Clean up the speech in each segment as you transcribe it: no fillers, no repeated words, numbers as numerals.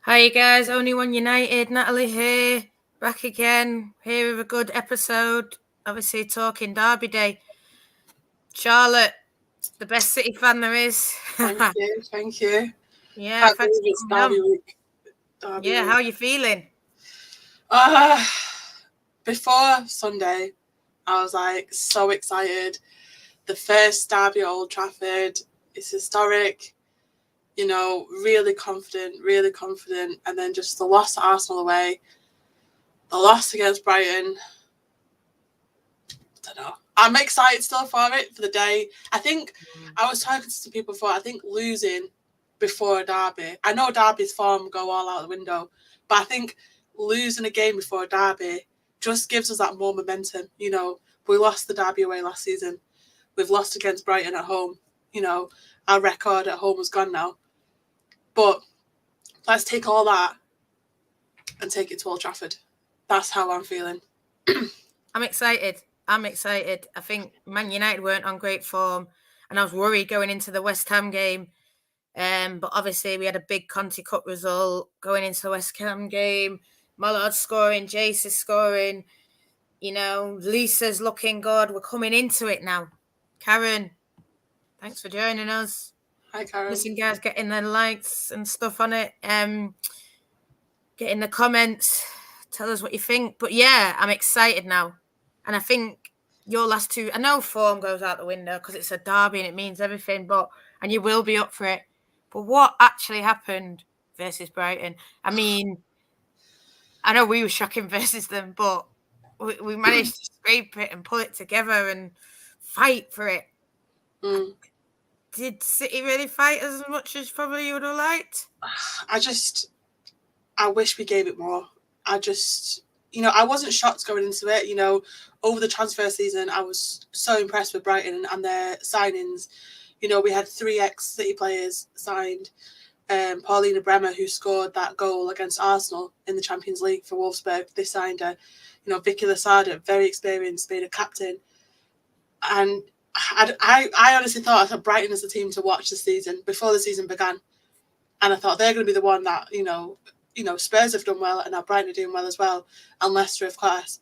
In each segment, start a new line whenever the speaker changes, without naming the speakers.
Hi you guys, Only One United, Natalie here, back again, here with a good episode, obviously talking Derby Day. Charlotte, the best City fan there is.
Thank you.
Yeah,
Can't
thanks
believe it's
for coming
Derby
on.
week.
Yeah, how are you feeling?
Before Sunday, I was like so excited. The first Derby at Old Trafford, it's historic. Really confident. And then just the loss to Arsenal away, the loss against Brighton. I don't know. I'm excited still for it, for the day. I think I was talking to some people before. I think losing before a derby, I know Derby's form go all out the window, but I think losing a game before a derby just gives us that more momentum. We lost the derby away last season. We've lost against Brighton at home. Our record at home is gone now. But let's take all that and take it to Old Trafford. That's how I'm feeling.
I'm excited. I think Man United weren't on great form, and I was worried going into the West Ham game. But obviously we had a big Conti Cup result going into the West Ham game. Mallard scoring, Jace is scoring. Lisa's looking good. We're coming into it now. Karen, thanks for joining us.
Hi, Karen.
Listen, guys, getting the likes and stuff on it. Get in the comments. Tell us what you think. But yeah, I'm excited now. And I think your last two, I know form goes out the window because it's a derby and it means everything, and you will be up for it. But what actually happened versus Brighton? I mean, I know we were shocking versus them, but we managed to scrape it and pull it together and fight for it. Did City really fight as much as probably you would have liked?
I wish we gave it more. I wasn't shocked going into it. Over the transfer season, I was so impressed with Brighton and their signings. We had 3 ex-City players signed. Paulina Bremer, who scored that goal against Arsenal in the Champions League for Wolfsburg, they signed her. Vicky Losada, very experienced, made a captain. And I honestly thought Brighton as a team to watch this season before the season began. And I thought they're going to be the one that, Spurs have done well and now Brighton are doing well as well, and Leicester of class.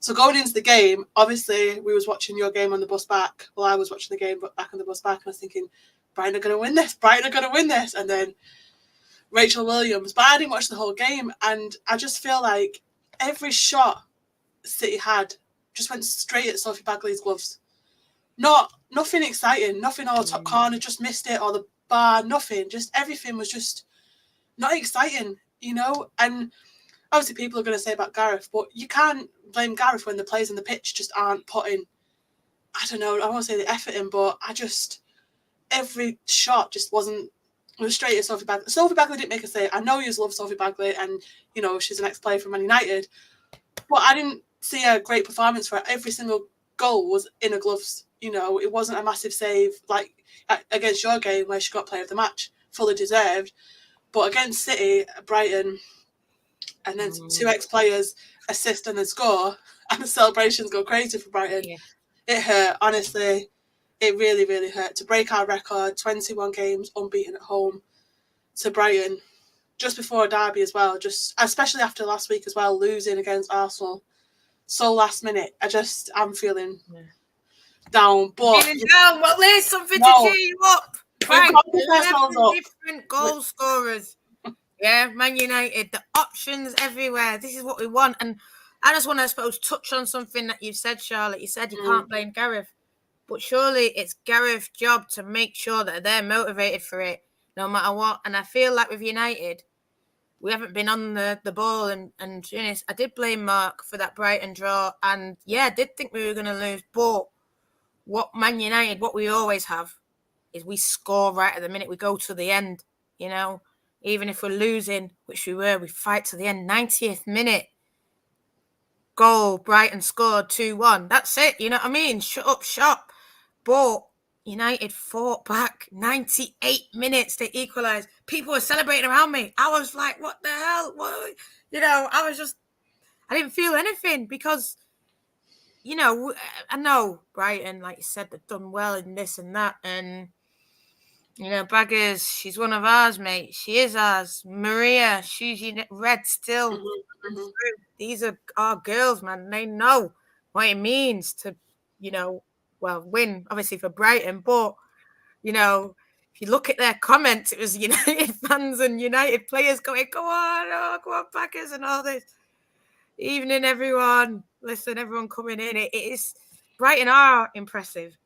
So going into the game, obviously we was watching your game on the bus back. Well, I was watching the game back on the bus back and I was thinking, Brighton are going to win this. And then Rachel Williams, but I didn't watch the whole game. And I just feel like every shot City had just went straight at Sophie Bagley's gloves. Nothing exciting, nothing, top corner, just missed it, or the bar, nothing. Just everything was just not exciting, And obviously people are going to say about Gareth, but you can't blame Gareth when the players on the pitch just aren't putting, I don't know, I won't say the effort in, but every shot just wasn't, it was straight at Sophie Bagley. Sophie Bagley didn't make a save. I know you love Sophie Bagley and, she's an ex-player from Man United, but I didn't see a great performance for her. Every single goal was in her gloves. It wasn't a massive save like against your game where she got player of the match, fully deserved. But against City, Brighton, and then 2 ex-players assist and then score, and the celebrations go crazy for Brighton. Yeah. It hurt, honestly. It really, really hurt. To break our record, 21 games unbeaten at home, to Brighton, just before a derby as well, just especially after last week as well, losing against Arsenal. So last minute, I'm feeling down. But
feeling down? Well, there's something to cheer you up. Frank, 11 different goal scorers. Yeah, Man United, the options everywhere. This is what we want. And I just want to, I suppose, touch on something that you said, Charlotte. You said you can't blame Gareth. But surely it's Gareth's job to make sure that they're motivated for it, no matter what. And I feel like with United, we haven't been on the ball. And honest, I did blame Mark for that Brighton draw. And yeah, I did think we were going to lose. But what Man United, what we always have, is we score right at the minute. We go to the end, Even if we're losing, which we were, we fight to the end. 90th minute, goal, Brighton scored 2-1. That's it, you know what I mean? Shut up shop. But United fought back 98 minutes to equalise. People were celebrating around me. I was like, what the hell? What? I didn't feel anything because, I know Brighton, like you said, they've done well in this and that. And Baggers, she's one of ours, mate. She is ours. Maria, she's red still.
Mm-hmm.
These are our girls, man. They know what it means to, win, obviously, for Brighton. But, if you look at their comments, it was United fans and United players going, go on, Baggers and all this. Evening, everyone. Listen, everyone coming in. It is, Brighton are impressive.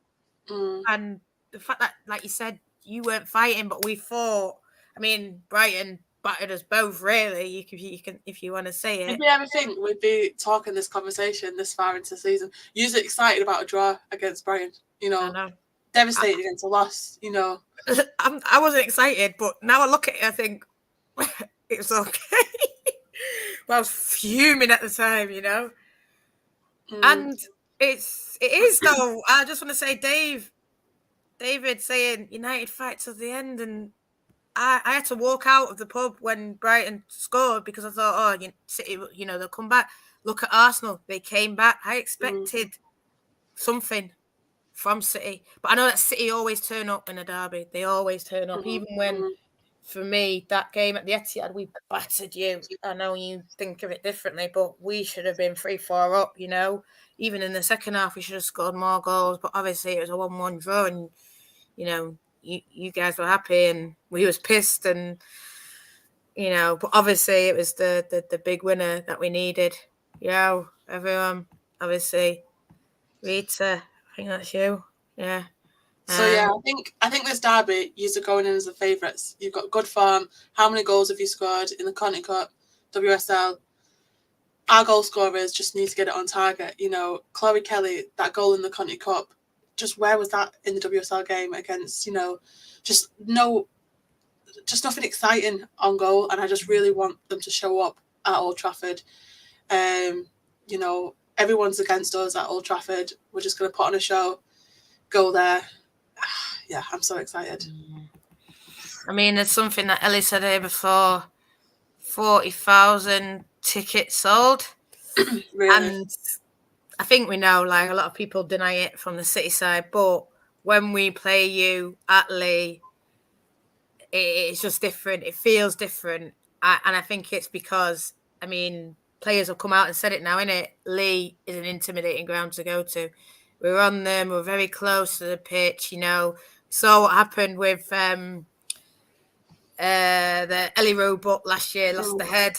And the fact that, like you said, you weren't fighting, but we fought. I mean, Brighton battered us both, really. You can, if you want to say it.
Did we ever think we'd be talking this conversation this far into the season? You're excited about a draw against Brighton,
I know.
Devastated against a loss,
I wasn't excited, but now I look at it, I think it's okay. But I was fuming at the time, And it is though. I just want to say, David saying United fight to the end, and I had to walk out of the pub when Brighton scored because I thought, City, they'll come back. Look at Arsenal; they came back. I expected something from City, but I know that City always turn up in a derby. They always turn up, even when, for me, that game at the Etihad, we battered you. I know you think of it differently, but we should have been 3-4 up. Even in the second half, we should have scored more goals. But obviously, it was a 1-1 draw, and you guys were happy and we was pissed, and but obviously it was the big winner that we needed. Everyone, obviously, Rita, I think that's you. Yeah.
So I think this derby, you're going in as the favourites. You've got good form. How many goals have you scored in the Conti Cup, WSL? Our goal scorers just need to get it on target. Chloe Kelly, that goal in the Conti Cup, just where was that in the WSL game against, just nothing exciting on goal. And I just really want them to show up at Old Trafford. Everyone's against us at Old Trafford. We're just going to put on a show, go there. Yeah, I'm so excited.
I mean, there's something that Ellie said here before, 40,000 tickets sold.
Really?
And I think we know, like, a lot of people deny it from the City side, but when we play you at Lee, it's just different. It feels different. And I think it's because, I mean, players have come out and said it now, innit? Lee is an intimidating ground to go to. We're on them. We're very close to the pitch, So what happened with the Ellie Roebuck last year, lost the head.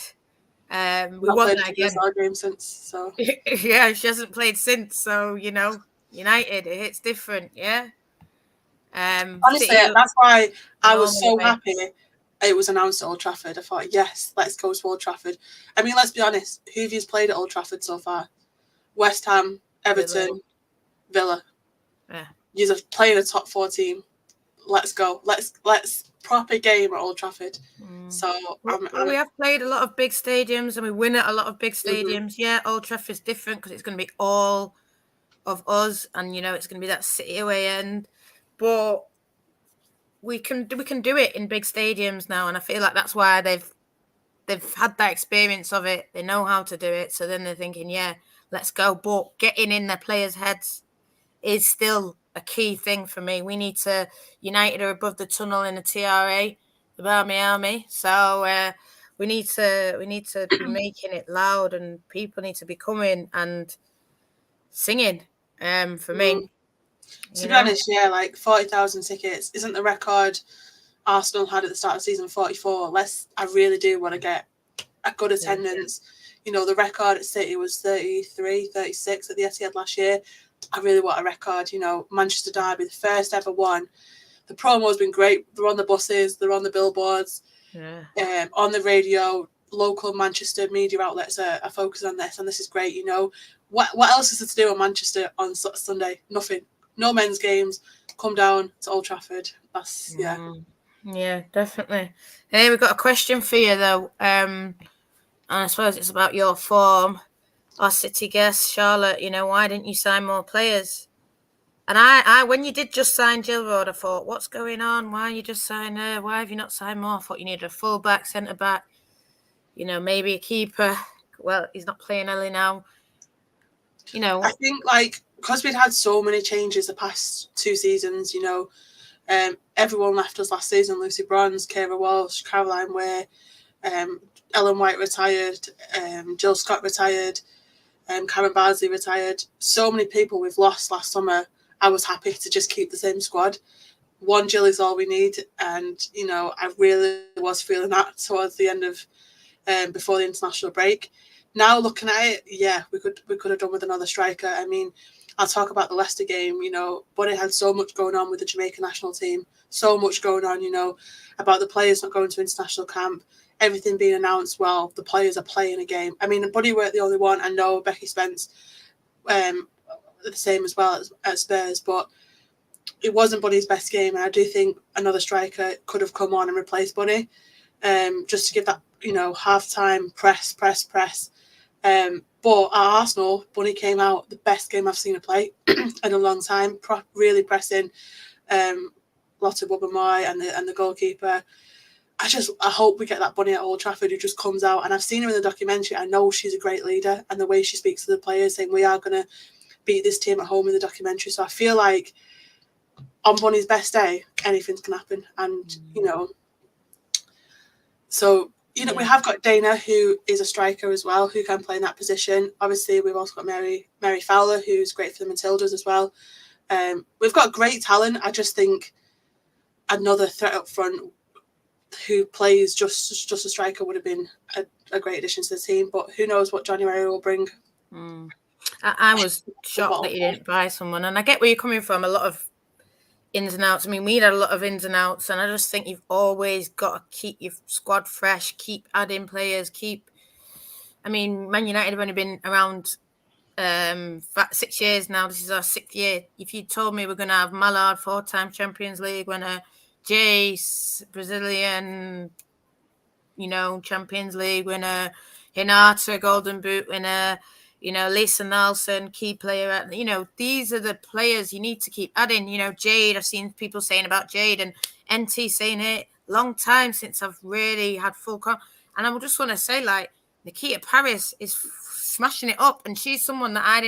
We want that again.
Game since, so.
Yeah, she hasn't played since. So United, it's different. Yeah.
Honestly, that's why I was so happy it was announced at Old Trafford. I thought, yes, let's go to Old Trafford. I mean, let's be honest. Who have you played at Old Trafford so far? West Ham, Everton, Villa.
Yeah.
You're playing a top 4 team. Let's go. Let's proper game at Old Trafford. So
we have played a lot of big stadiums and we win at a lot of big stadiums. Yeah, Old Trafford's different because it's going to be all of us, and it's going to be that City away end. But we can do it in big stadiums now, and I feel like that's why they've had that experience of it. They know how to do it, so then they're thinking, yeah, let's go. But getting in their players' heads is still a key thing for me. We need to United are above the tunnel in the TRA, the Barmy Army. So we need to be making it loud, and people need to be coming and singing. For me.
To be honest, yeah, like 40,000 tickets isn't the record Arsenal had at the start of the season, 44. I really do want to get a good attendance. The record at City was 33, 36 at the Etihad last year. I really want a record. Manchester Derby, the first ever one. The promo's been great. They're on the buses, they're on the billboards, on the radio. Local Manchester media outlets are focused on this, and this is great. What else is there to do in Manchester on Sunday? Nothing. No men's games. Come down to Old Trafford. That's
Yeah, definitely. Hey, we've got a question for you though. And I suppose it's about your form. Our City guest, Charlotte, why didn't you sign more players? And I when you did just sign Jill Road, I thought, what's going on? Why you just signed her? Why have you not signed more? I thought you needed a full-back, centre-back, maybe a keeper. Well, he's not playing Ellie now.
I think, because we'd had so many changes the past 2 seasons, Everyone left us last season. Lucy Bronze, Kara Walsh, Caroline Way, Ellen White retired, Jill Scott retired, Karen Bardsley retired. So many people we've lost last summer. I was happy to just keep the same squad. One Jill is all we need, and I really was feeling that towards the end of before the international break. Now looking at it, yeah, we could have done with another striker. I mean, I'll talk about the Leicester game. But it had so much going on with the Jamaican national team, so much going on. About the players not going to international camp, everything being announced. Well, the players are playing a game. I mean, Buddy weren't the only one. I know Becky Spence, the same as well at Spurs, but it wasn't Buddy's best game, and I do think another striker could have come on and replaced Buddy, just to give that half-time press. But at Arsenal, Bunny came out the best game I've seen her play in a long time, really pressing. Lotte Wubben-Moy and the goalkeeper. I hope we get that Bunny at Old Trafford who just comes out, and I've seen her in the documentary. I know she's a great leader, and the way she speaks to the players, saying we are going to beat this team at home in the documentary. So I feel like on Bunny's best day, anything can happen, and so. We have got Dana, who is a striker as well, who can play in that position. Obviously, we've also got Mary Fowler, who's great for the Matildas as well. We've got great talent. I just think another threat up front who plays just a striker would have been a great addition to the team. But who knows what January will bring.
I was shocked that you didn't buy someone. And I get where you're coming from, a lot of ins and outs. I mean, we had a lot of ins and outs, and I just think you've always got to keep your squad fresh, keep adding players, I mean, Man United have only been around 6 years now. This is our 6th year. If you told me we're going to have Mallard, 4-time Champions League winner, Jace, Brazilian, Champions League winner, Hinata, Golden Boot winner, Lisa Nelson, key player. These are the players you need to keep adding. Jade, I've seen people saying about Jade, and NT saying it. Long time since I've really had full and I just want to say, like, Nikita Paris is smashing it up, and she's someone that I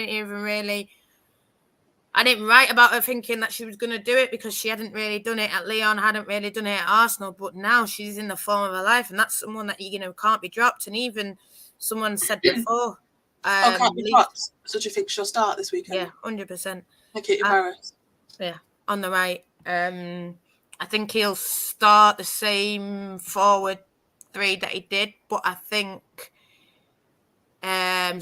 didn't write about her thinking that she was going to do it, because she hadn't really done it at Lyon, hadn't really done it at Arsenal, but now she's in the form of her life, and that's someone that can't be dropped. And even someone said before,
can't be dropped. So do you think she'll start this weekend?
Yeah, 100%.
Nikita Paris.
Yeah, on the right. I think he'll start the same forward 3 that he did, but I think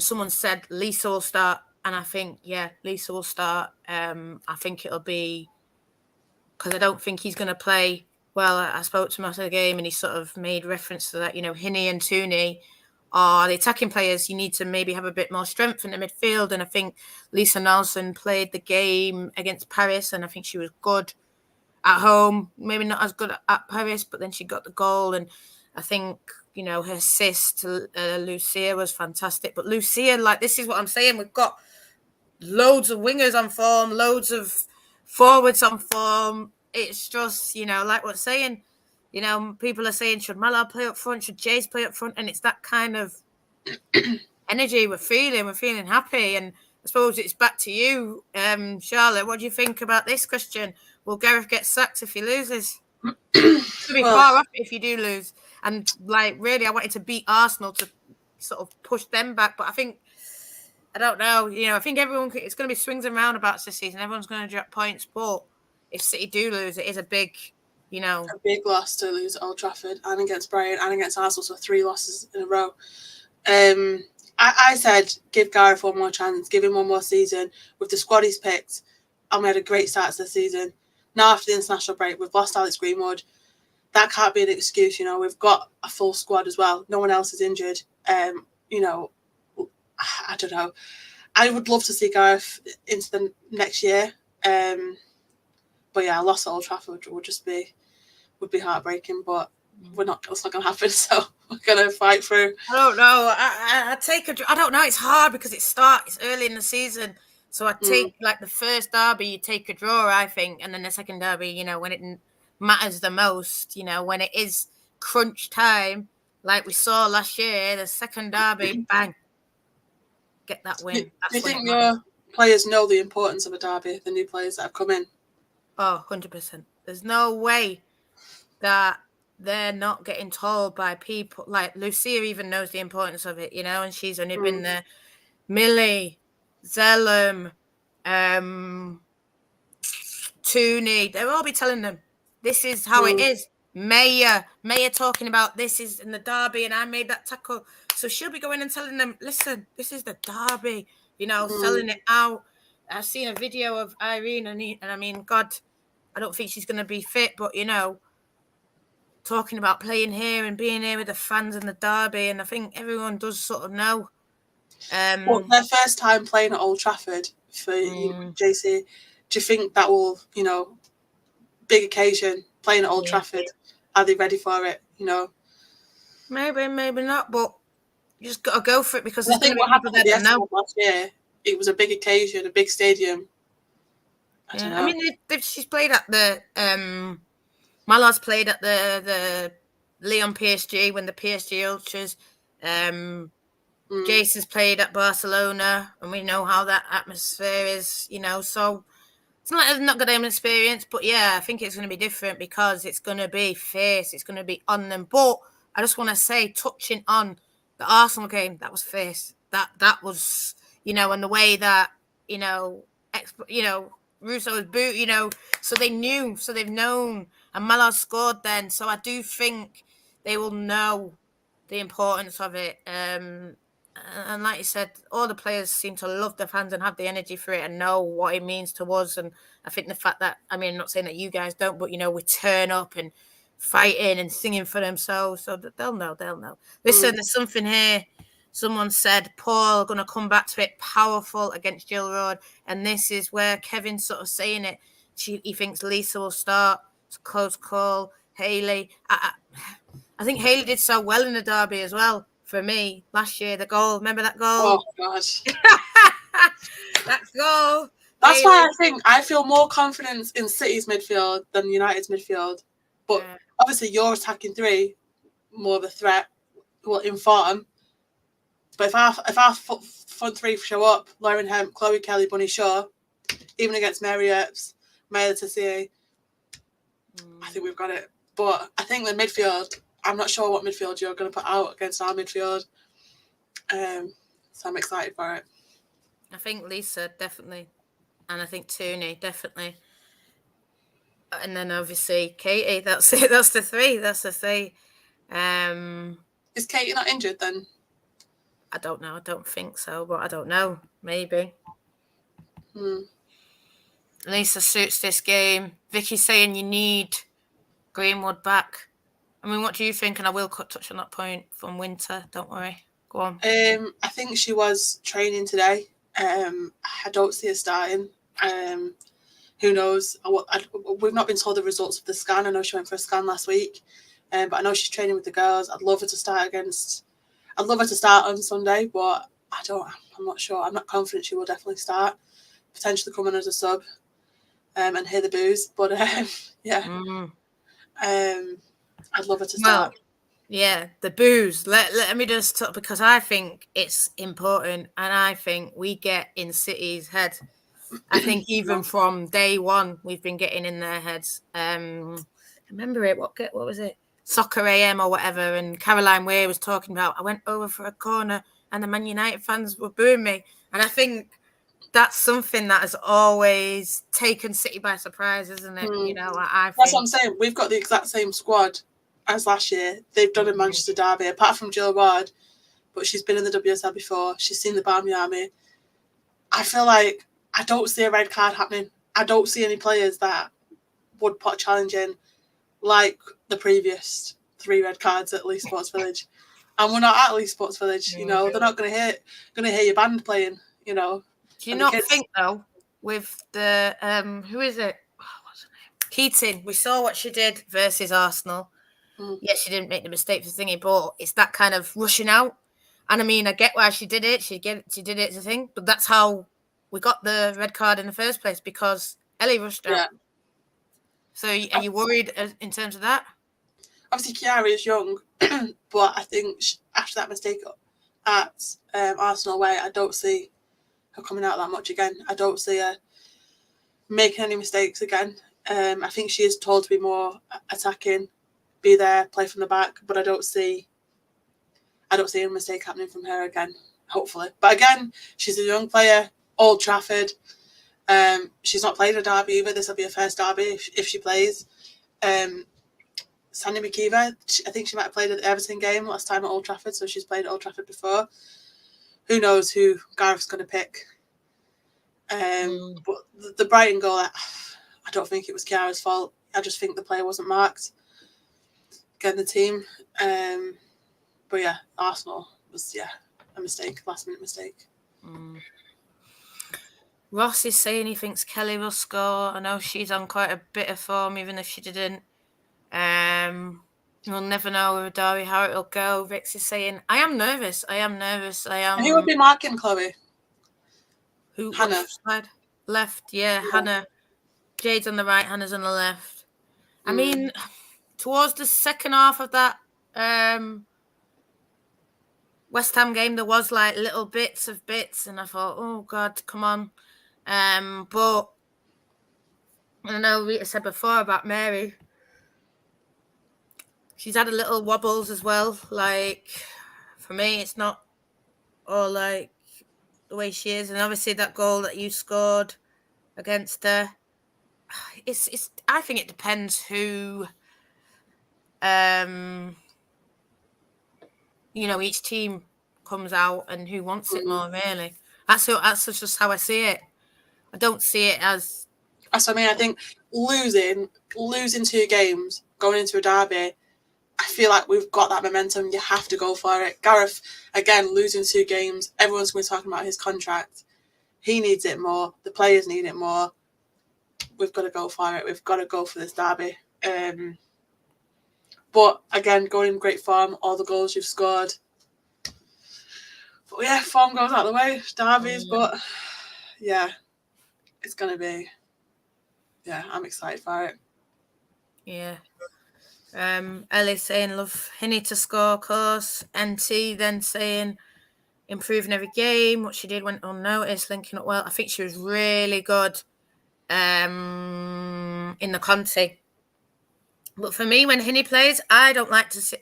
someone said Lisa will start, and I think Lisa will start. I think it'll be, because I don't think he's going to play well. I spoke to him after the game, and he sort of made reference to that. Hinnie and Tooney are the attacking players. You need to maybe have a bit more strength in the midfield, and I think Lisa Nelson played the game against Paris, and I think she was good at home. Maybe not as good at Paris, but then she got the goal, and I think her assist to Lucia was fantastic. But Lucia, this is what I'm saying. We've got loads of wingers on form, loads of forwards on form. It's just, like we're saying, people are saying, should Mallard play up front? Should Jace play up front? And it's that kind of energy we're feeling. We're feeling happy. And I suppose it's back to you, Charlotte. What do you think about this question? Will Gareth get sacked if he loses? It'll be far off if you do lose. And really, I wanted to beat Arsenal to sort of push them back. But I don't know. I think it's going to be swings and roundabouts this season. Everyone's going to drop points. But if City do lose, it is a big, a
big loss to lose at Old Trafford and against Brighton and against Arsenal. So 3 losses in a row. I said give Gareth one more chance, give him one more season with the squad he's picked. And we had a great start to the season. Now after the international break, we've lost Alex Greenwood. That can't be an excuse. We've got a full squad as well. No one else is injured. I don't know. I would love to see Gareth into the next year. But yeah, a loss at Old Trafford would be heartbreaking, but it's not going to happen. So we're going to fight through.
I don't know. I don't know. It's hard because it's early in the season. So I take the first derby, you take a draw, I think. And then the second derby, when it matters the most, when it is crunch time, like we saw last year, the second derby, bang, get that win.
Do you think your players know the importance of a derby, the new players that have come in?
Oh, 100%. There's no way that they're not getting told by people. Like Lucia even knows the importance of it, you know, and she's only been there. Millie, Zellum, Tooney, they'll all be telling them this is how it is. Maya talking about this is in the derby and I made that tackle. So she'll be going and telling them, listen, this is the derby, you know, selling it out. I've seen a video of Irene and I mean, God, I don't think she's going to be fit, but, you know, talking about playing here and being here with the fans in the derby. And I think everyone does sort of know.
Well, their first time playing at Old Trafford for you, JC, do you think that will, you know, big occasion, playing at Old Trafford, are they ready for it, you know?
Maybe not, but you just got to go for it because
I think what happened at the FAWSL last year, it was a big occasion, a big stadium. I don't know.
I mean, she's played at the Mallard's played at the Lyon PSG when the PSG Ultras. Jason's played at Barcelona, and we know how that atmosphere is, you know. So it's not like it's not got an experience, but yeah, I think it's going to be different because it's going to be fierce. It's going to be on them. But I just want to say, touching on the Arsenal game, that was fierce. That was, you know, and the way that, you know, Russo's boot, you know, so they knew, so they've known, and Mallard scored then. So I do think they will know the importance of it. And like you said, all the players seem to love the fans and have the energy for it and know what it means to us. And I think the fact that, I mean, I'm not saying that you guys don't, but, you know, we turn up and fighting and singing for themselves. So that they'll know. Listen, there's something here. Someone said, Paul, going to come back to it, powerful against Gilroyd. And this is where Kevin's sort of saying it. He thinks Lisa will start. It's a close call. Hayley. I think Hayley did so well in the derby as well. For me, last year, the goal. Remember that goal?
Oh, gosh.
That goal.
That's why I think I feel more confidence in City's midfield than United's midfield. But obviously, your attacking three, more of a threat, will inform. But if our front three show up, Lauren Hemp, Chloe Kelly, Bunny Shaw, even against Mary Earps, Maya Tessier, I think we've got it. But I think the midfield, I'm not sure what midfield you're going to put out against our midfield. So I'm excited for it.
I think Lisa, definitely. And I think Tooney, definitely. And then obviously Katie, that's it. That's the three.
Is Katie not injured then?
I don't know. I don't think so, but I don't know. Maybe. Lisa suits this game. Vicky's saying you need Greenwood back. I mean, what do you think? And I will touch on that point from Winter. Don't worry. Go on.
I think she was training today. I don't see her starting. Who knows? We've not been told the results of the scan. I know she went for a scan last week, but I know she's training with the girls. I'd love her to start on Sunday, but I'm not sure. I'm not confident she will definitely start. Potentially come in as a sub, and hear the boos. But yeah. I'd love her to start.
Well, yeah, the boos. Let me just talk, because I think it's important, and I think we get in City's head. I think even from day one, we've been getting in their heads. Remember it? What was it? Soccer AM or whatever. And Caroline Weir was talking about, I went over for a corner and the Man United fans were booing me. And I think that's something that has always taken City by surprise, isn't it? You know,
that's what I'm saying. We've got the exact same squad as last year. They've done a Manchester derby, apart from Jill Ward, but she's been in the WSL before. She's seen the Barmy Army. I feel like I don't see a red card happening. I don't see any players that would put a challenge in like the previous 3 red cards at Leigh Sports Village. And we're not at Leigh Sports Village, you know. They're not going to hear your band playing, you know.
Do you not think, though, with the, who is it? What's her name? Keating. We saw what she did versus Arsenal. Yes, she didn't make the mistake for thingy, but it's that kind of rushing out. And I mean, I get why she did it. She did it as a thing, but that's how we got the red card in the first place, because Ellie rushed out. So are you worried in terms of that?
Obviously, Chiara is young, but I think after that mistake at Arsenal away, I don't see her coming out that much again. I don't see her making any mistakes again. I think she is told to be more attacking, be there, play from the back, but I don't see a mistake happening from her again, hopefully. But again, she's a young player, Old Trafford. She's not played a derby either. This will be her first derby if she plays. Sandy McKeever, I think she might have played at the Everton game last time at Old Trafford, so she's played at Old Trafford before. Who knows who Gareth's going to pick. But the Brighton goal, I don't think it was Chiara's fault. I just think the player wasn't marked. Again, the team. But yeah, Arsenal was, a mistake, last-minute mistake.
Ross is saying he thinks Kelly will score. I know she's on quite a bit of form, even if she didn't. We'll never know with Derby how it'll go. Vix is saying, I am nervous.
Who would be marking Chloe?
Who?
Hannah.
Side? Left, yeah, Hannah. Jade's on the right, Hannah's on the left. I mean, towards the second half of that West Ham game, there was like little bits, and I thought, oh God, come on. But I know Rita said before about Mary. She's had a little wobbles as well. Like, for me, it's not all like the way she is. And obviously that goal that you scored against her, it's. I think it depends who, each team comes out and who wants it more, really. That's just how I see it. I don't see it as...
That's what I mean. I think losing 2 games, going into a derby, I feel like we've got that momentum. You have to go for it. Gareth, again, losing 2 games. Everyone's going to be talking about his contract. He needs it more. The players need it more. We've got to go for it. We've got to go for this derby. But again, going in great form, all the goals you've scored. But yeah, form goes out of the way. Derbies, but yeah, it's going to be... Yeah, I'm excited for it.
Yeah. Ellie saying, love Hinny to score, of course. NT then saying, improving every game. What she did went unnoticed, linking up well. I think she was really good in the Conte. But for me, when Hinny plays, I don't like to see...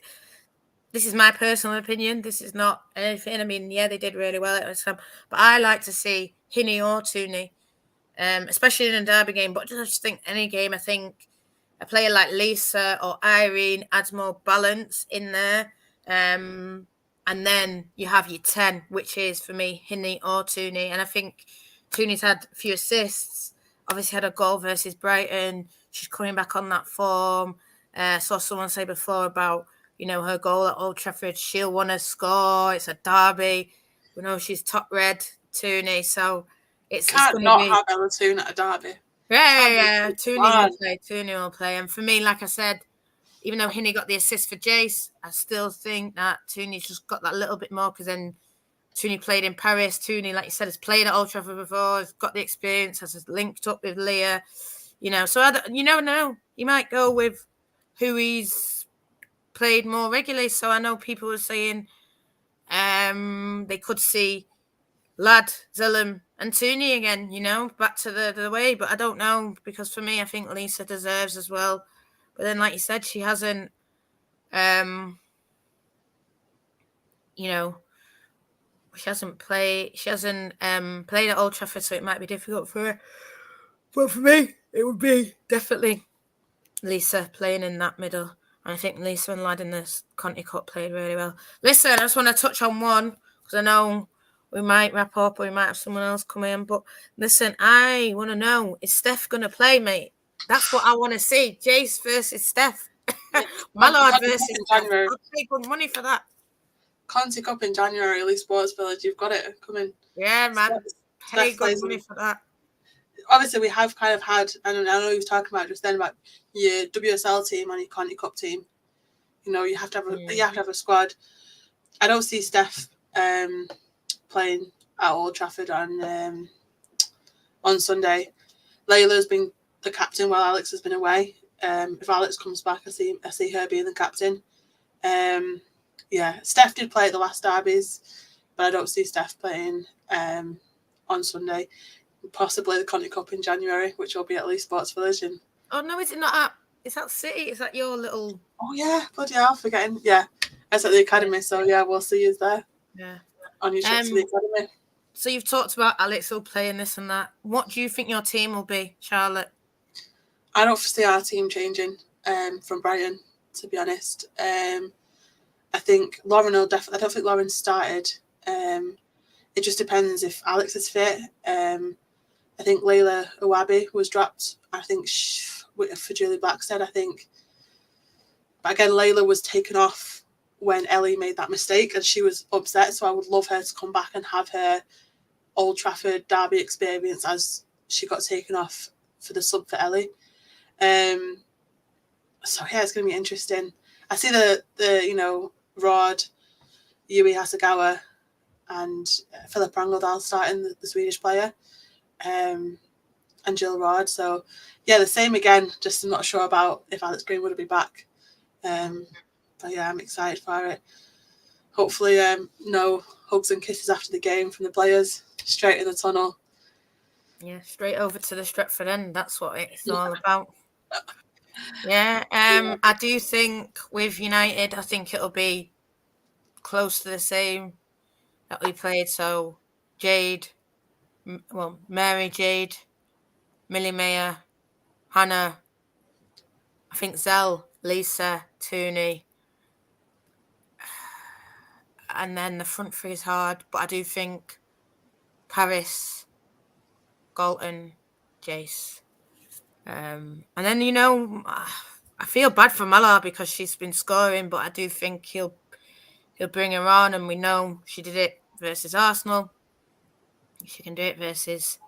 This is my personal opinion. This is not anything. I mean, yeah, they did really well at West Ham. But I like to see Hinny or Tooney, especially in a derby game. But I just think any game, I think a player like Lisa or Irene adds more balance in there. And then you have your 10, which is, for me, Hinny or Tooney. And I think Tooney's had a few assists, obviously had a goal versus Brighton. She's coming back on that form. Saw someone say before about, her goal at Old Trafford. She'll want to score. It's a derby. We know she's top red, Tooney. So it's
can't
it's
not
be...
have Ella Toon at a derby.
Yeah. Tooney will play. And for me, like I said, even though Hinny got the assist for Jace, I still think that Tooney's just got that little bit more, because then Tooney played in Paris. Tooney, like you said, has played at Old Trafford before, has got the experience, has linked up with Leah. So you never know. You might go with who he's played more regularly. So I know people were saying they could see Ladd, Zillum and Tooney again, back to the way. But I don't know, because for me, I think Lisa deserves as well. But then, like you said, she hasn't, she hasn't played at Old Trafford, so it might be difficult for her. But for me, it would be definitely Lisa playing in that middle. And I think Lisa and Ladd in the Conti Cup played really well. Listen, I just want to touch on one, because I know we might wrap up or we might have someone else come in. But listen, I want to know, is Steph going to play, mate? That's what I want to see. Jace versus Steph. Mallard versus Steph. I'll pay good money for that.
Conti Cup in January, Elite Sports Village. You've got it coming.
Yeah, man. Pay good money for that.
Obviously, we have kind of had, and I know you were talking about just then about your WSL team and your Conti Cup team. You have to have a squad. I don't see Steph playing at Old Trafford on Sunday. Layla's been the captain while Alex has been away. If Alex comes back, I see her being the captain. Steph did play at the last derbies, but I don't see Steph playing on Sunday. Possibly the Conti Cup in January, which will be at Leeds Sports Village. And
Oh no, is it not at? Is that City? Is that your little?
Oh yeah, bloody hell, forgetting. Yeah, it's at the academy. So yeah, we'll see you there.
Yeah.
On your trip to the academy.
So you've talked about Alex will play in this and that. What do you think your team will be, Charlotte?
I don't foresee our team changing from Brighton, to be honest. I think Lauren will definitely. I don't think Lauren started. It just depends if Alex is fit. I think Layla Uwabi was dropped. I think for Julie Blackstead. I think, but again, Layla was taken off when Ellie made that mistake, and she was upset. So I would love her to come back and have her Old Trafford derby experience as she got taken off for the sub for Ellie. So yeah, it's going to be interesting. I see the Rod, Yui Hasagawa, and Philip Rangeldahl starting, the Swedish player, and Jill Rod. So yeah, the same again. Just I'm not sure about if Alex Greenwood will be back. But yeah, I'm excited for it. Hopefully, no hugs and kisses after the game from the players. Straight in the tunnel.
Yeah, straight over to the Stretford end. That's what it's all about. Yeah, I do think with United, I think it'll be close to the same that we played. So Mary, Jade, Millie Mayer, Hannah, I think Zell, Lisa, Tooney, and then the front three is hard, but I do think Paris, Galton, Jace. And then, I feel bad for Mala because she's been scoring, but I do think he'll bring her on, and we know she did it versus Arsenal. She can do it versus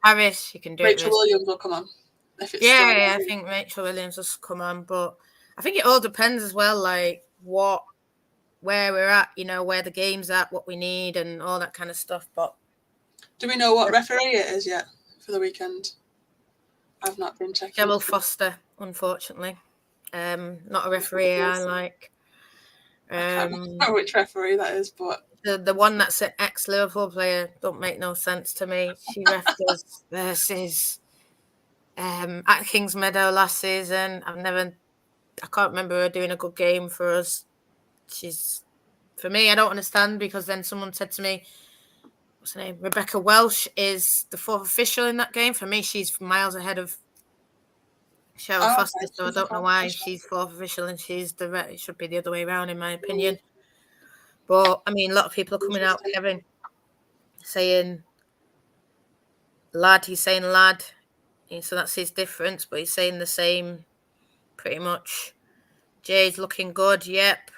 Paris. She can do
Rachel
it.
Williams will come on.
I think Rachel Williams will come on, but I think it all depends as well, like where we're at, where the game's at, what we need, and all that kind of stuff. But
do we know what referee it is yet for the weekend? I've not been checking.
Gemma Foster, unfortunately, not a referee I like.
I can't remember which referee that is, but
the one that's an ex-Liverpool player don't make no sense to me. She refed us versus at Kings Meadow last season. I can't remember her doing a good game for us. For me, I don't understand, because then someone said to me, what's her name? Rebecca Welsh is the fourth official in that game. For me, she's miles ahead of Cheryl Foster, so I don't know why she's fourth official and she's it should be the other way around, in my opinion. But I mean, a lot of people are coming out, Kevin, saying lad. He's saying lad, so that's his difference, but he's saying the same pretty much. Jade's looking good. Yep,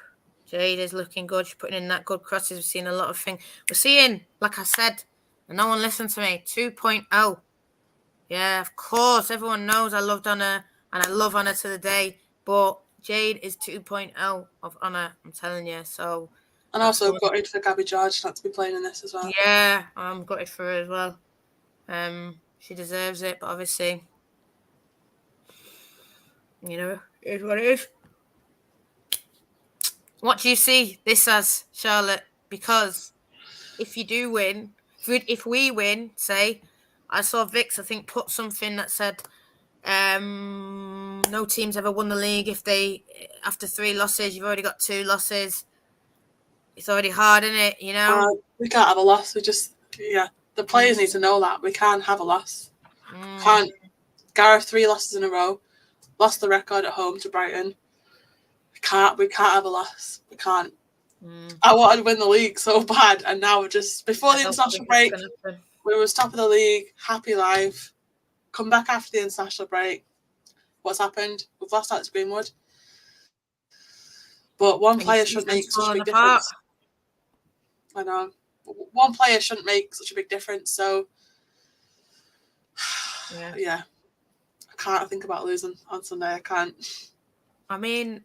Jade is looking good. She's putting in that good crosses. We've seen a lot of things. We're seeing, like I said, and no one listened to me, 2.0. Yeah, of course. Everyone knows I loved Honor, and I love Honor to the day. But Jade is 2.0 of Honor, I'm telling you. So,
and also gutted for Gabby George not to be playing in this as well.
Yeah, I'm gutted for her as well. She deserves it, but obviously, it is what it is. What do you see this as, Charlotte? Because if you do win, if we win, say, I saw Vix, I think, put something that said no team's ever won the league after 3 losses. You've already got 2 losses. It's already hard, isn't it?
We can't have a loss. The players need to know that we can't have a loss. Can't. Gareth 3 losses in a row, lost the record at home to Brighton. We can't have a loss. We can't. I wanted to win the league so bad, and now we're just before the international break. We were top of the league, happy life. Come back after the international break. What's happened? We've lost out to Greenwood. But one player shouldn't make such a big difference. I know. One player shouldn't make such a big difference. So, yeah. I can't think about losing on Sunday. I can't.
I mean,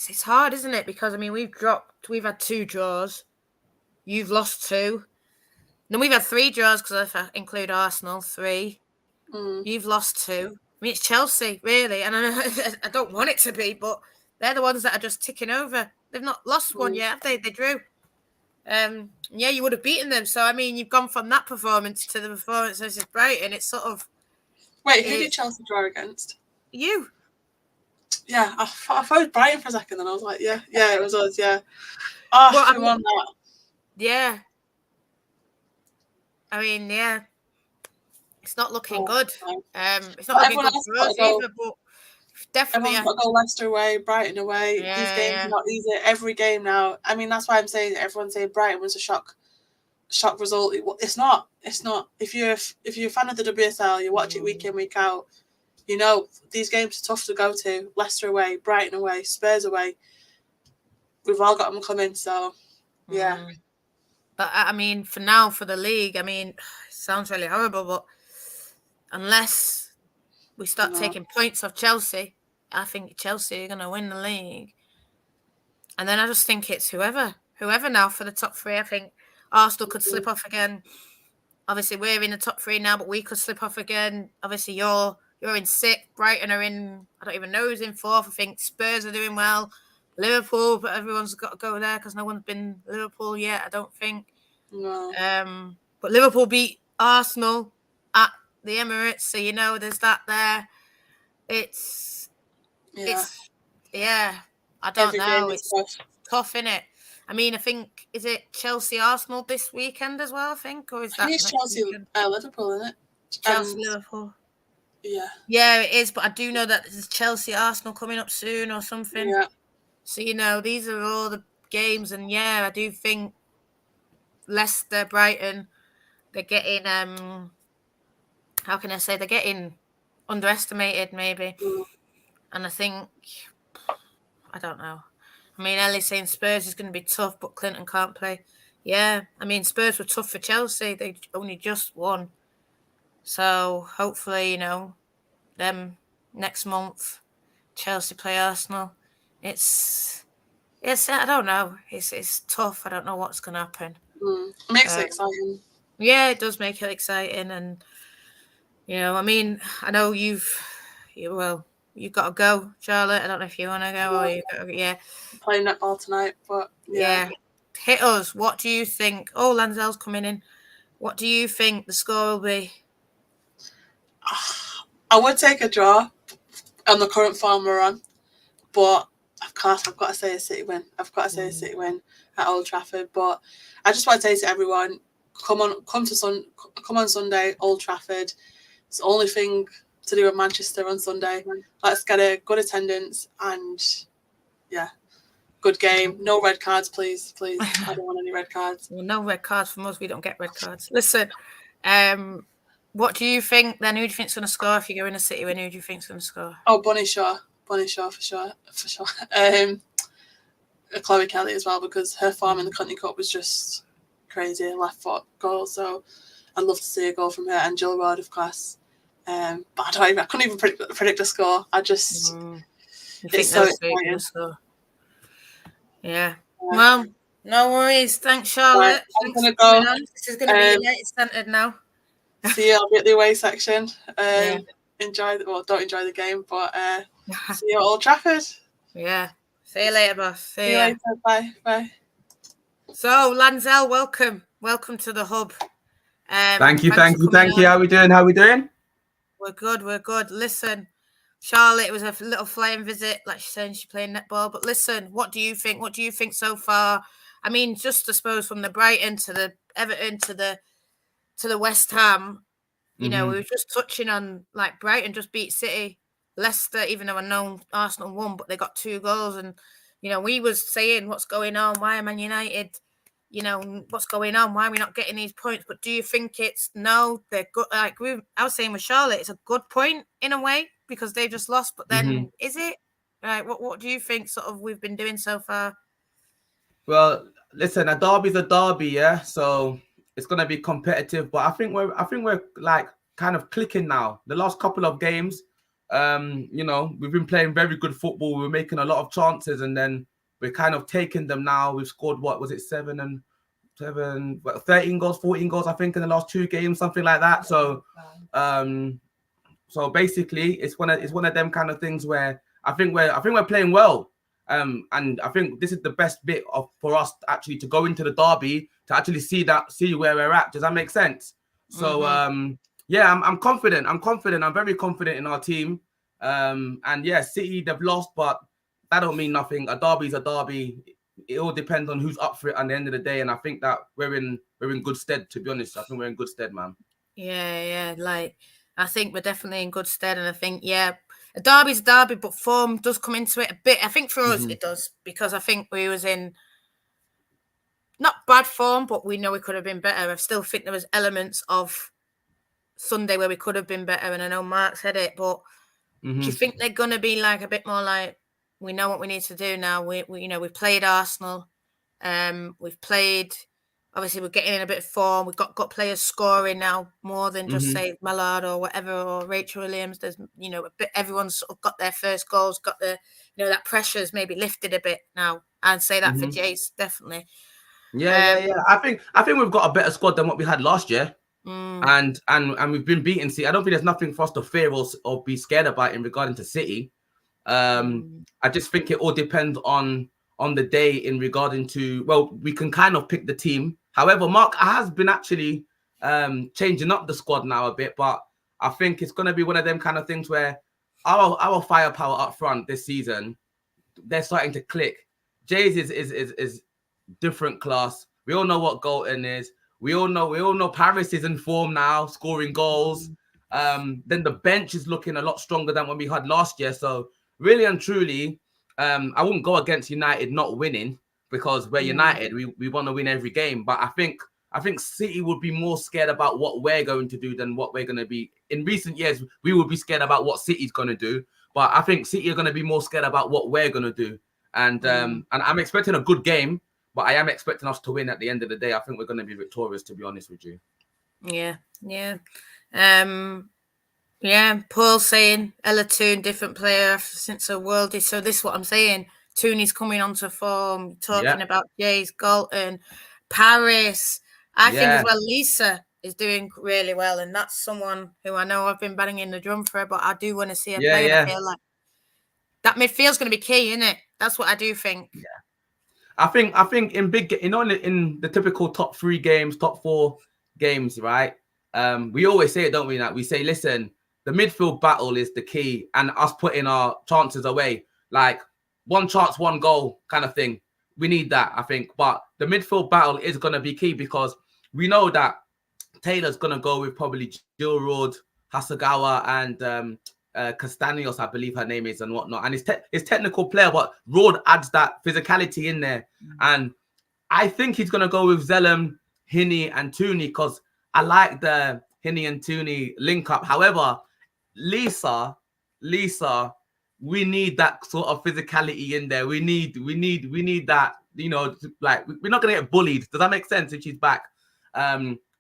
it's hard, isn't it? Because, I mean, we've had 2 draws. You've lost 2. Then we've had 3 draws, because if I include Arsenal, 3. You've lost 2. I mean, it's Chelsea, really. And I don't want it to be, but they're the ones that are just ticking over. They've not lost one yet, have they? They drew. Yeah, you would have beaten them. So I mean, you've gone from that performance to the performance versus Brighton. It's sort of.
Wait, who did Chelsea draw against?
You.
Yeah, I thought it was Brighton for a second, and I was like, yeah, it was us, yeah. Oh, we won that.
Yeah. I mean, yeah. It's not looking good. It's not looking good for us either, but definitely.
Everyone's got to go Leicester away, Brighton away.
Yeah,
these games are not easy. Every game now. I mean, that's why I'm saying everyone's saying Brighton was a shock result. It's not. It's not. If you're a fan of the WSL, you watch it week in, week out. You know, these games are tough to go to. Leicester away, Brighton away, Spurs away. We've all got them coming, so yeah.
But I mean, for now, for the league, I mean, it sounds really horrible, but unless we start taking points off Chelsea, I think Chelsea are going to win the league. And then I just think it's whoever now for the top three. I think Arsenal could slip off again. Obviously, we're in the top three now, but we could slip off again. Obviously, you're in sixth. Brighton are in, I don't even know who's in fourth. I think Spurs are doing well. Liverpool, but everyone's got to go there because no one's been Liverpool yet, I don't think.
No.
But Liverpool beat Arsenal at the Emirates, so you know there's that there. It's I don't know. It's tough, innit? I mean, I think, is it Chelsea-Arsenal this weekend as well, I think? Or is that
it's Chelsea-Liverpool, isn't it?
Chelsea-Liverpool.
Yeah.
Yeah, it is, but I do know that there's Chelsea-Arsenal coming up soon or something.
Yeah.
So, you know, these are all the games, and yeah, I do think Leicester, Brighton, they're getting, how can I say, they're getting underestimated, maybe. And I think, I don't know. I mean, Ellie's saying Spurs is going to be tough, but Clinton can't play. Yeah, I mean, Spurs were tough for Chelsea. They only just won. So, hopefully, you know, them next month, Chelsea play Arsenal. It's I don't know. It's tough. I don't know what's going to happen.
It makes it exciting.
Yeah, it does make it exciting. And, you know, I mean, I know you've got to go, Charlotte. I don't know if you want to go or you got to,
playing netball tonight, but
yeah. Hit us. What do you think? Oh, Lanzel's coming in. What do you think the score will be?
I would take a draw on the current form we're on, but of course I've got to say a City win. I've got to say a City win at Old Trafford. But I just want to say to everyone, come on Sunday, Old Trafford. It's the only thing to do with Manchester on Sunday. Let's get a good attendance and good game. No red cards, please. I don't want any red cards.
Well, no red cards from us. We don't get red cards. Listen, what do you think then? Who do you think's going to score if you go in a City win? Who do you think's going to score?
Oh, Bunny Shaw for sure. Chloe Kelly as well, because her form in the County Cup was just crazy. Left foot goal, so I'd love to see a goal from her, and Jill Ward, of course. But I couldn't even predict a score. I just it's so exciting.
Yeah. Well, no worries. Thanks, Charlotte.
Right, I'm going to go.
This is going to be United centered now.
See you. I'll be at the away section. Don't enjoy the game, but see you at Old Trafford.
Yeah. See you later, boss. See
you later. Bye.
So, Lanzel, welcome to the hub.
Thank you. How we doing?
We're good. Listen, Charlotte, it was a little flying visit, like she's saying, she's playing netball. But listen, what do you think? What do you think so far? I mean, just I suppose from the Brighton to the Everton to the West Ham, you know, we were just touching on, like, Brighton just beat City. Leicester, even though I know Arsenal won, but they got 2 goals. And, you know, we was saying, what's going on? Why am Man United? You know, what's going on? Why are we not getting these points? But do you think they're good? Like I was saying with Charlotte, it's a good point in a way because they just lost. But then is it? Right. What do you think sort of we've been doing so far?
Well, listen, a derby's a derby, yeah. So it's gonna be competitive, but I think we're like kind of clicking now. The last couple of games, you know, we've been playing very good football. We're making a lot of chances, and then we're kind of taking them now. We've scored, 13 goals, 14 goals, I think, in the last 2 games, something like that. So, so basically, it's one of them kind of things where I think we're playing well. And I think this is the best bit for us actually to go into the derby to actually see where we're at. Does that make sense? So yeah, I'm confident. I'm very confident in our team. And yeah, City, they've lost, but that don't mean nothing. A derby's a derby. It all depends on who's up for it at the end of the day. And I think that we're in good stead, to be honest. I think we're in good stead, man.
Yeah. Like, I think we're definitely in good stead. And I think, yeah, a derby's a derby, but form does come into it a bit. I think for us, it does, because I think we was in not bad form, but we know we could have been better. I still think there was elements of Sunday where we could have been better. And I know Mark said it, but do you think they're going to be like a bit more like, we know what we need to do now? We we've played Arsenal. We've played, obviously we're getting in a bit of form. We've got players scoring now more than just say Mallard or whatever, or Rachel Williams. There's, a bit, everyone's sort of got their first goals, got the, that pressure's maybe lifted a bit now. I'd say that for Jace, definitely.
Yeah. I think we've got a better squad than what we had last year. And we've been beaten City. I don't think there's nothing for us to fear or be scared about in regarding to City. I just think it all depends on the day in regarding to, well, we can kind of pick the team. However, Mark has been actually changing up the squad now a bit, but I think it's going to be one of them kind of things where our firepower up front this season, they're starting to click. Jay's is different class. We all know what Golden is. We all know Paris is in form now, scoring goals. Then the bench is looking a lot stronger than what we had last year. So really and truly, I wouldn't go against United not winning, because we're United. We want to win every game. But I think City would be more scared about what we're going to do than what we're going to be. In recent years, we would be scared about what City's going to do. But I think City are going to be more scared about what we're going to do. And I'm expecting a good game. But I am expecting us to win at the end of the day. I think we're going to be victorious, to be honest with you.
Yeah. Paul saying Ella Toon, different player since a worldie. So this is what I'm saying. Tooney's coming onto form. Talking about Jays, Galton, Paris. I think as well, Lisa is doing really well. And that's someone who I know I've been banging the drum for, but I do want to see her play. And I feel like that midfield's going to be key, isn't it? That's what I do think.
Yeah. I think in big, in the typical top 3 games, top 4 games, right? We always say it, don't we? That we say, listen, the midfield battle is the key, and us putting our chances away, like one chance, one goal kind of thing. We need that, I think. But the midfield battle is going to be key, because we know that Taylor's going to go with probably Jill Road, Hasagawa, and Castaños, I believe her name is, and whatnot. And it's technical player, but Road adds that physicality in there. And I think he's going to go with Zellum, Hinney, and Tooney, because I like the Hinney and Tooney link up. However, Lisa, we need that sort of physicality in there. We need that, like, we're not going to get bullied. Does that make sense if she's back?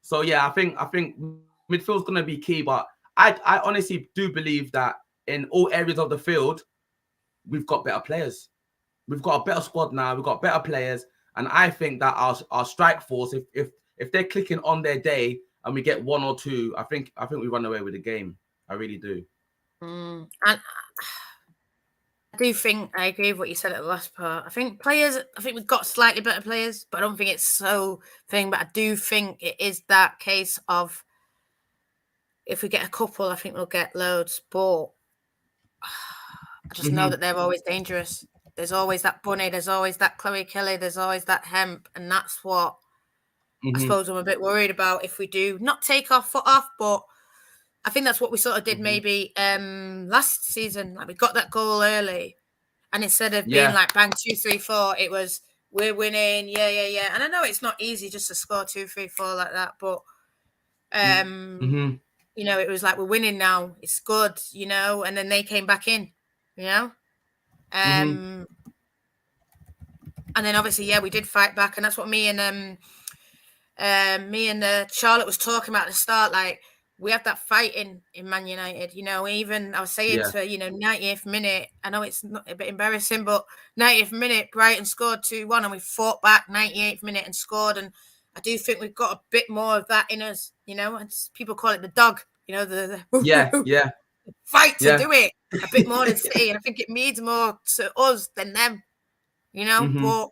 So yeah, I think midfield's going to be key, but I honestly do believe that in all areas of the field, we've got better players. We've got a better squad now. We've got better players. And I think that our strike force, if they're clicking on their day and we get 1 or 2, I think we run away with the game. I really do.
And I do think I agree with what you said at the last part. I think we've got slightly better players, but I don't think it's so thing. But I do think it is that case of, if we get a couple, I think we'll get loads. But I just know that they're always dangerous. There's always that Bunny. There's always that Chloe Kelly. There's always that Hemp. And that's what I suppose I'm a bit worried about if we do not take our foot off. But I think that's what we sort of did maybe last season. Like, we got that goal early. And instead of being like bang 2, 3, 4, it was, we're winning. Yeah. And I know it's not easy just to score 2, 3, 4 like that. But it was like, we're winning now. It's good, and then they came back in, and then obviously, we did fight back. And that's what me and Charlotte was talking about at the start. Like, we have that fight in Man United, even I was saying to her, 90th minute, I know it's not a bit embarrassing, but 90th minute, Brighton scored 2-1 and we fought back 98th minute and scored. And I do think we've got a bit more of that in us, and people call it the dog, the fight to do it a bit more than City. And I think it means more to us than them, you know. But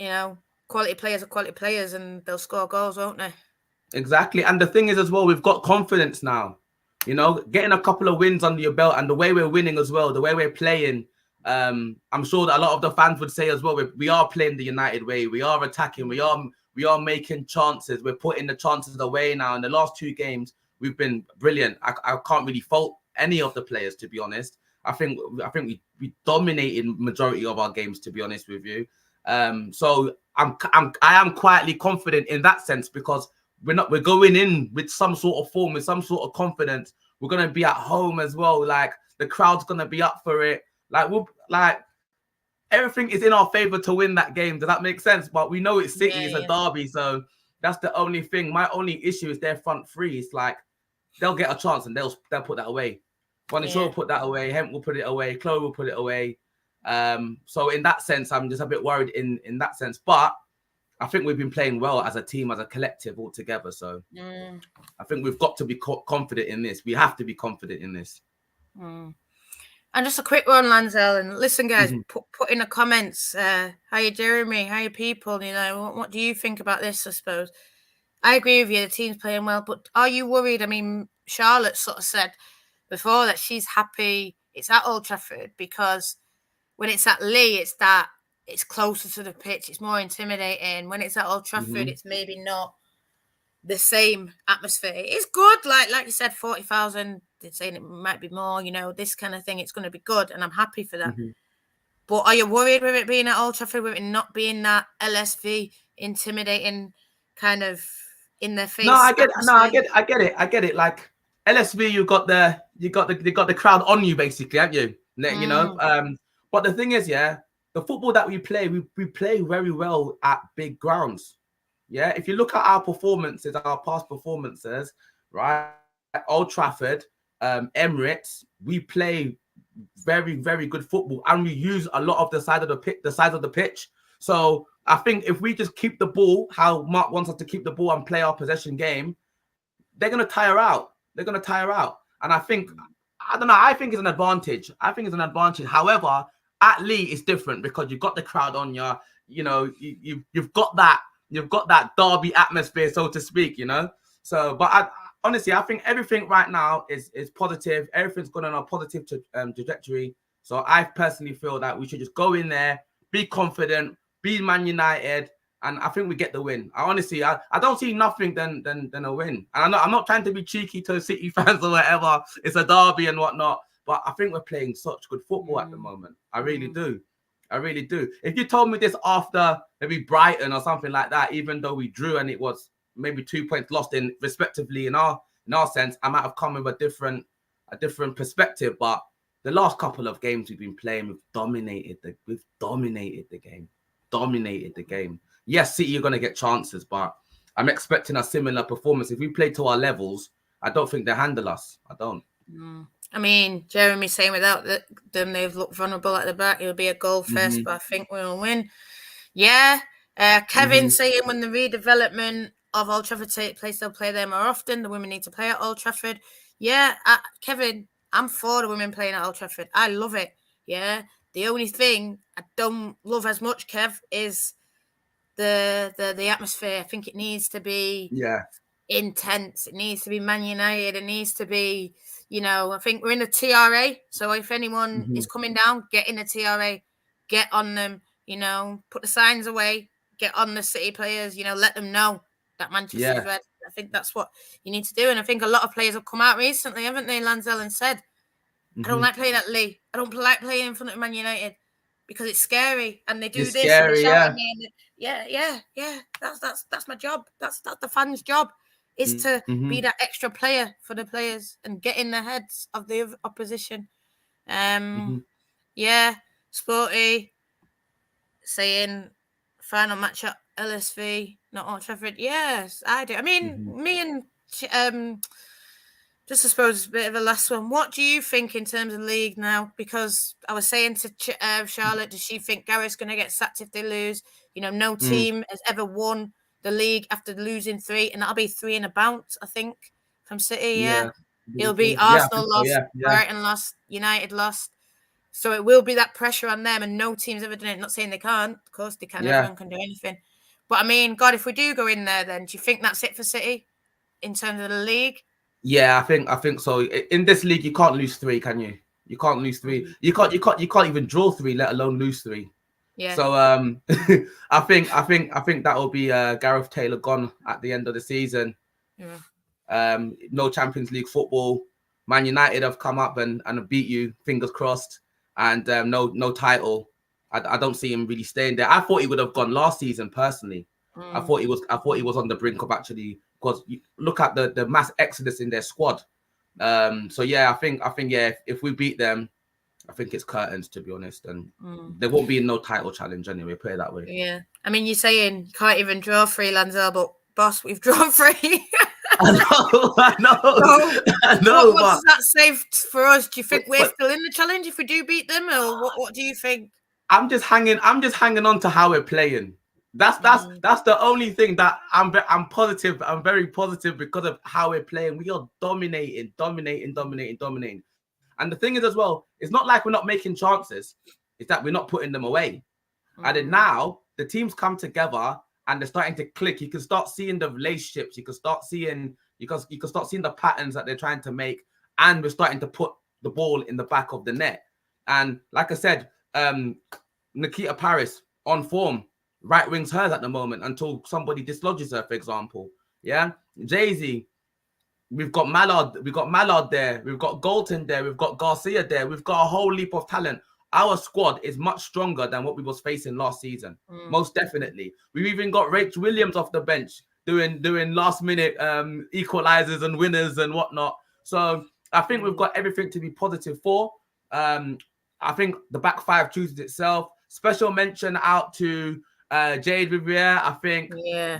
you know, quality players are quality players, and they'll score goals, won't they?
Exactly. And the thing is as well, we've got confidence now. You know, getting a couple of wins under your belt and the way we're winning as well, the way we're playing. I'm sure that a lot of the fans would say as well, we are playing the United way. We are attacking. We are making chances. We're putting the chances away now. In the last 2 games, we've been brilliant. I can't really fault any of the players, to be honest. I think we dominated majority of our games, to be honest with you. So I am quietly confident in that sense, because we're going in with some sort of form, with some sort of confidence. We're gonna be at home as well. Like, the crowd's gonna be up for it. Like everything is in our favor to win that game. Does that make sense? But we know it's City, it's a derby, so that's the only thing. My only issue is their front three. It's like they'll get a chance and they'll put that away. Shaw will put that away. Hemp will put it away. Chloe will put it away. So in that sense, I'm just a bit worried in that sense. But I think we've been playing well as a team, as a collective altogether. So I think we've got to be confident in this. We have to be confident in this.
And just a quick one, Lansell. And listen, guys, put in the comments. How you, Jeremy? How you people? You know, what do you think about this? I suppose I agree with you. The team's playing well, but are you worried? I mean, Charlotte sort of said before that she's happy it's at Old Trafford, because when it's at Lee, it's closer to the pitch. It's more intimidating. When it's at Old Trafford, it's maybe not the same atmosphere. It's good. Like you said, 40,000. They're saying it might be more, you know, this kind of thing. It's going to be good, and I'm happy for that. But are you worried with it being at Old Trafford, with it not being that LSV intimidating kind of in their face?
No, I get it. Like, LSV, you got the crowd on you, basically, haven't you? You know. But the thing is, the football that we play very well at big grounds. Yeah, if you look at our performances, our past performances, right, at Old Trafford, Emirates, we play very, very good football, and we use a lot of the side of the pitch. So I think if we just keep the ball how Mark wants us to keep the ball and play our possession game, they're gonna tire out. And I think it's an advantage. However, at Lee, it's different because you've got the crowd on you. You know, you've got that derby atmosphere, so to speak. You know. So, but honestly, I think everything right now is positive. Everything's going on a positive trajectory. So I personally feel that we should just go in there, be confident, be Man United, and I think we get the win. I don't see nothing than a win. And I'm not trying to be cheeky to City fans or whatever. It's a derby and whatnot. But I think we're playing such good football at the moment. I really do. If you told me this after maybe Brighton or something like that, even though we drew and it was maybe 2 points lost in respectively in our sense, I might have come with a different perspective. But the last couple of games we've been playing, we've dominated the game. Yes, City are going to get chances, but I'm expecting a similar performance. If we play to our levels, I don't think they handle us. I don't.
I mean, Jeremy's saying without them, they've looked vulnerable at the back. It'll be a goal fest, but I think we'll win. Yeah. Kevin saying when the redevelopment of Old Trafford take place, they'll play there more often. The women need to play at Old Trafford. Yeah, Kevin, I'm for the women playing at Old Trafford. I love it. Yeah. The only thing I don't love as much, Kev, is the atmosphere. I think it needs to be intense. It needs to be Man United. It needs to be, you know, I think we're in the TRA. So if anyone is coming down, get in the TRA, get on them, you know, put the signs away, get on the City players, you know, let them know that Manchester is red. I think that's what you need to do. And I think a lot of players have come out recently, haven't they, Lansell, and said, I don't like playing at Lee. I don't like playing in front of Man United because it's scary. And they do this and they shout at me. And that's my job. That's the fans' job, is to be that extra player for the players and get in the heads of the opposition. Sporty saying final match at LSV, not Old Trafford. Yes, I do. I mean, me and just I suppose a bit of a last one. What do you think in terms of league now? Because I was saying to Charlotte, does she think Gareth's going to get sacked if they lose? You know, no team has ever won the league after losing 3, and that'll be 3 in a bounce, I think, from City. Yeah. It'll be Arsenal lost, Brighton lost, United lost. So it will be that pressure on them, and no team's ever done it. Not saying they can't. Of course they can. Everyone can do anything. But I mean, God, if we do go in there, then do you think that's it for City in terms of the league?
Yeah, I think so. In this league, you can't lose 3, can you? You can't lose 3. You can't even draw 3, let alone lose 3.
Yeah.
So I think that will be Gareth Taylor gone at the end of the season.
Yeah.
No Champions League football. Man United have come up and beat you, fingers crossed, and no title. I don't see him really staying there. I thought he would have gone last season personally. I thought he was on the brink of actually, because you look at the mass exodus in their squad. So yeah, I think yeah, if we beat them, I think it's curtains, to be honest, and there won't be no title challenge anyway. Put it that way.
Yeah, I mean, you're saying you can't even draw 3, Lanzel, but boss, we've drawn 3.
I know.
What does that say for us? Do you think we're still in the challenge if we do beat them, or what do you think?
I'm just hanging on to how we're playing. That's the only thing that I'm positive. I'm very positive because of how we're playing. We are dominating. And the thing is as well, it's not like we're not making chances. It's that we're not putting them away. And then now the teams come together and they're starting to click. You can start seeing the relationships. You can start seeing the patterns that they're trying to make, and we're starting to put the ball in the back of the net. And like I said, Nikita Paris on form, right wing's hers at the moment until somebody dislodges her, for example. Yeah, Jay-Z. We've got Mallard there. We've got Galton there. We've got Garcia there. We've got a whole leap of talent. Our squad is much stronger than what we was facing last season. Most definitely. We've even got Rach Williams off the bench doing last minute equalizers and winners and whatnot. So I think we've got everything to be positive for. I think the back 5 chooses itself. Special mention out to Jade Riviere. I think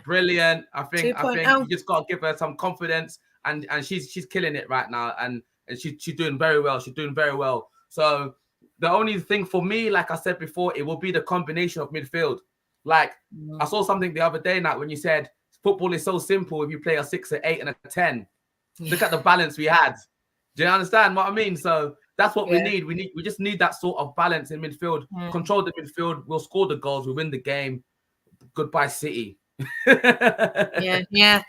brilliant. I think you just got to give her some confidence. And she's killing it right now, and she's doing very well. She's doing very well. So the only thing for me, like I said before, it will be the combination of midfield. Like I saw something the other day, Nat, when you said football is so simple if you play a 6, an 8, and a 10. Look at the balance we had. Do you understand what I mean? So that's what we need. We just need that sort of balance in midfield. Control the midfield. We'll score the goals. We'll win the game. Goodbye, City.
Yeah.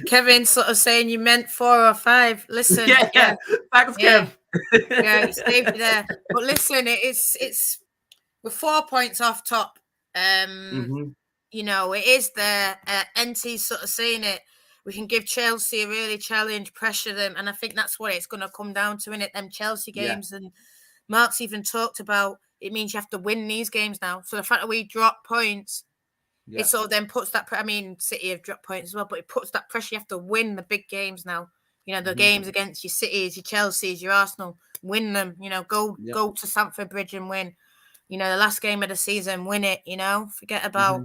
Kevin sort of saying you meant 4 or 5. Listen,
thanks, Kev.
Yeah, saved you there. But listen, it's we're 4 points off top. You know, it is there. NT's sort of saying it. We can give Chelsea a really challenge, pressure them, and I think that's what it's going to come down to, innit? Them Chelsea games, and Mark's even talked about it means you have to win these games now. So the fact that we drop points. It sort of then puts that. I mean, City have dropped points as well, but it puts that pressure. You have to win the big games now. You know, the games against your Cities, your Chelseas, your Arsenal. Win them. You know, go to Stamford Bridge and win. You know, the last game of the season, win it. You know, forget about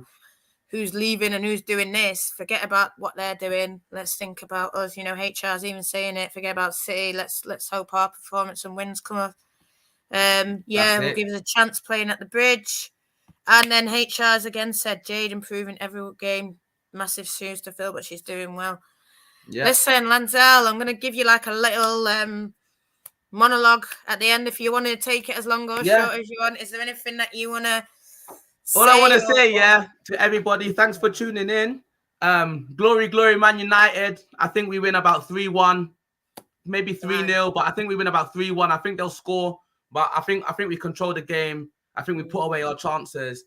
who's leaving and who's doing this. Forget about what they're doing. Let's think about us. You know, HR's even saying it. Forget about City. Let's hope our performance and wins come up. We'll give us a chance playing at the Bridge. And then HR's again said Jade improving every game, massive shoes to fill, but she's doing well. Listen, Lanzel, I'm going to give you like a little monologue at the end if you want to take it as long or short as you want. Is there anything that you want to say?
All I want to say, to everybody, thanks for tuning in. Glory, Man United. I think we win about 3-1, maybe 3-0, but I think we win about 3-1. I think they'll score, but I think we control the game. I think we put away our chances.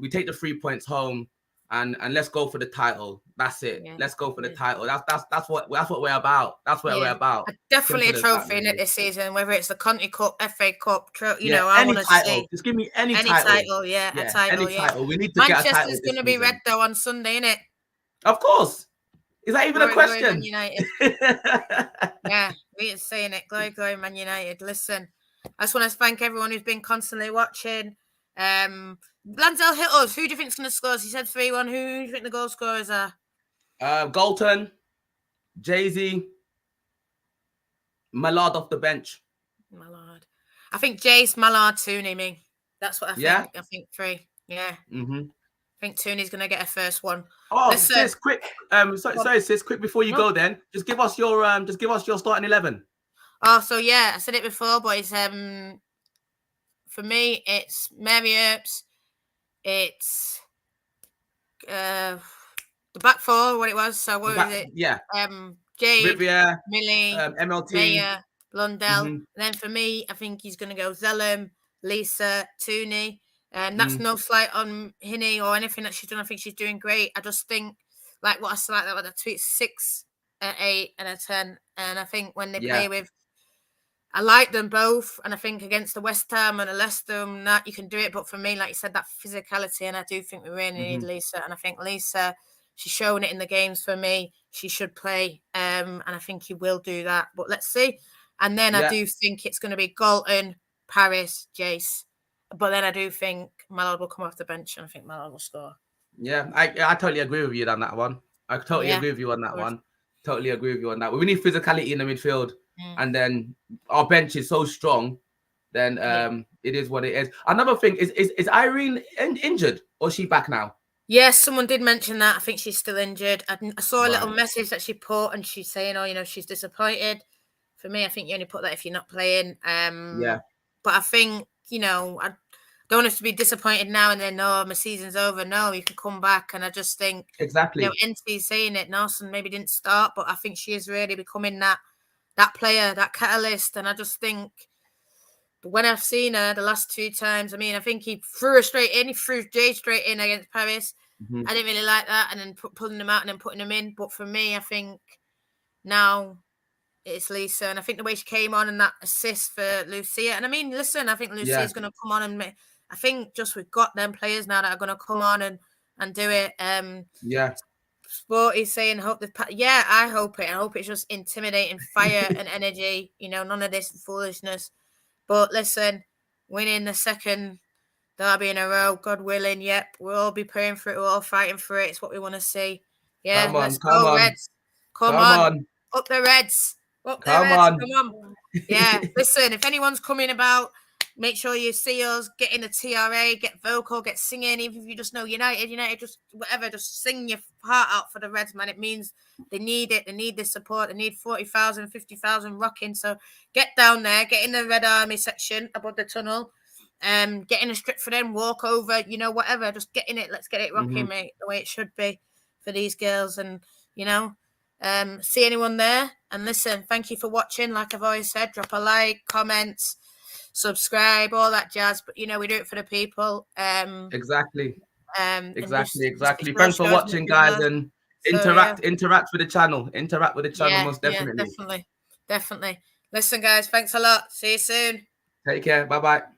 We take the 3 points home, and let's go for the title. That's it. Let's go for the title. That's what we're about. That's what we're about.
Definitely a trophy in it this season, whether it's the Conti Cup, FA Cup. I want to say
just give me any title.
A title.
Any title. We need to get a title.
Manchester's going to be red though on Sunday, innit?
Of course. Is that even a question?
Man United. We're saying it. Glory, Man United. Listen. I just want to thank everyone who's been constantly watching. Lanzel hit us. Who do you think is going to score? He said 3-1. Who do you think the goal scorers are?
Galton, Jay-Z, Mallard off the bench.
Mallard. I think Jace, Mallard, Tooney, me. That's what I think. I think 3. Yeah. I think Tooney's going to get a first one.
Oh, sis, quick. Sorry, sis, quick before you go then. Just give us your starting 11.
Oh, so I said it before, boys. for me, it's Mary Earps, it's the back four, what it was. So what was it?
Yeah.
Jade,
Riviere,
Millie,
MLT,
Maya, Blundell. And then for me, I think he's going to go Zellum, Lisa, Tooney. And that's no slight on Hinny or anything that she's done. I think she's doing great. I just think, like what I said, like that tweet, 6, 8, and a 10. And I think when they play with, I like them both. And I think against the West Ham and the Leicester and that, you can do it. But for me, like you said, that physicality, and I do think we really need Lisa. And I think Lisa, she's shown it in the games for me. She should play. And I think he will do that. But let's see. And then I do think it's going to be Galton, Paris, Jace. But then I do think Mallard will come off the bench, and I think Mallard will score.
Yeah, I totally agree with you on that one. I totally agree with you on that one. Totally agree with you on that. We need physicality in the midfield, and then our bench is so strong. Then it is what it is. Another thing is Irene injured, or is she back now?
Yes, someone did mention that. I think she's still injured. I saw a little message that she put, and she's saying, "Oh, she's disappointed." For me, I think you only put that if you're not playing. But I think, I don't want us to be disappointed now and then, no, my season's over. No, you can come back. And I just think,
exactly,
NT's saying it, Nelson maybe didn't start, but I think she is really becoming that player, that catalyst. And I just think, when I've seen her the last 2 times, I mean, I think he threw her straight in. He threw Jade straight in against Paris. I didn't really like that. And then pulling them out and then putting them in. But for me, I think now it's Lisa. And I think the way she came on and that assist for Lucia. And I mean, listen, I think Lucia's going to come on and I think just we've got them players now that are going to come on and do it. Sporty's saying, hope I hope it. I hope it's just intimidating fire and energy. None of this foolishness. But listen, winning the second derby in a row, God willing, we'll all be praying for it. We're all fighting for it. It's what we want to see. Yeah, let's go, Reds. Come on. Up the Reds. Up the Reds. Come on. Yeah, listen, if anyone's coming about, make sure you see us, get in the TRA, get vocal, get singing. Even if you just know United, just whatever, just sing your heart out for the Reds, man. It means they need it. They need this support. They need 40,000, 50,000 rocking. So get down there, get in the Red Army section above the tunnel, get in a strip for them, walk over, whatever. Just get in it. Let's get it rocking, mate, the way it should be for these girls. And, see anyone there. And listen, thank you for watching. Like I've always said, drop a like, comments, subscribe, all that jazz. But we do it for the people.
Exactly.
Exactly.
Thanks for watching, guys, and interact with the channel. Interact with the channel, most definitely.
Definitely. Listen, guys, thanks a lot. See you soon.
Take care. Bye-bye.